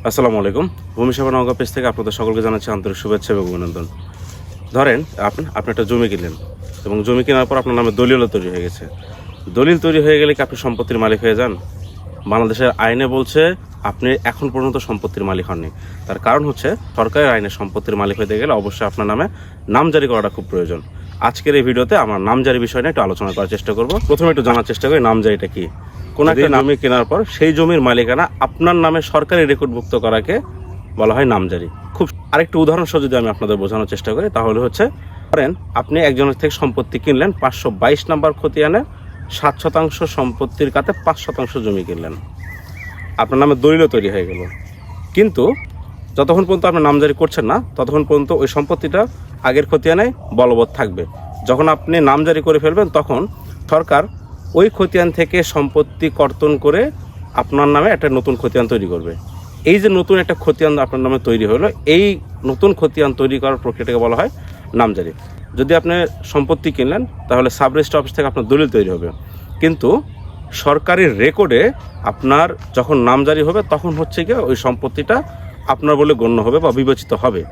আসসালামু আলাইকুম। ভূমি সেবা নওগাঁ পেজ থেকে আপনাদের সকলকে জানাচ্ছি আন্তরিক শুভেচ্ছা এবং অভিনন্দন। ধরেন আপনি একটা জমি কিনলেন এবং জমি কেনার পর আপনার নামে দলিলও তৈরি হয়ে গেছে। দলিল তৈরি হয়ে গেলে কি আপনি সম্পত্তির মালিক হয়ে যান? বাংলাদেশের আইনে বলছে আপনি এখন পর্যন্ত সম্পত্তির মালিক হননি। তার কারণ হচ্ছে সরকারের আইনে সম্পত্তির মালিক হতে গেলে অবশ্যই আপনার নামে নামজারি করাটা খুব প্রয়োজন। আজকের এই ভিডিওতে আমরা নামজারি বিষয় নিয়ে একটু আলোচনা করার চেষ্টা করব। প্রথমে একটু জানার চেষ্টা করি নামজারিটা কি। কোন একটা জমি কেনার পর সেই জমির মালিকানা আপনার নামে সরকারি রেকর্ডভুক্ত করাকে বলা হয় নামজারি। খুব আরেকটু উদাহরণ সহ যদি আমি আপনাদের বোঝানোর চেষ্টা করি তাহলে হচ্ছে, ধরেন আপনি একজনের থেকে সম্পত্তি কিনলেন 522 নাম্বার খতিয়ানে 7% সম্পত্তির কাতে 5% জমি কিনলেন, আপনার নামে দলিলও তৈরি হয়ে গেল। কিন্তু যতক্ষণ পর্যন্ত আপনি নামজারি করছেন না ততক্ষণ পর্যন্ত ওই সম্পত্তিটা আগের খতিয়ানে বলবৎ থাকবে। যখন আপনি নামজারি করে ফেলবেন তখন সরকার ওই খতিয়ান থেকে সম্পত্তি কর্তন করে আপনার নামে একটা নতুন খতিয়ান তৈরি করবে। এই যে নতুন একটা খতিয়ান আপনার নামে তৈরি হলো, এই নতুন খতিয়ান তৈরি করার প্রক্রিয়াটাকে বলা হয় নামজারি। যদি আপনি সম্পত্তি কিনলেন তাহলে সাব রেজিস্ট্রি অফিস থেকে আপনার দলিল তৈরি হবে, কিন্তু সরকারি রেকর্ডে আপনার যখন নামজারি হবে তখন হচ্ছে গিয়ে ওই সম্পত্তিটা আপনার বলে গণ্য হবে বা বিবেচিত হবে।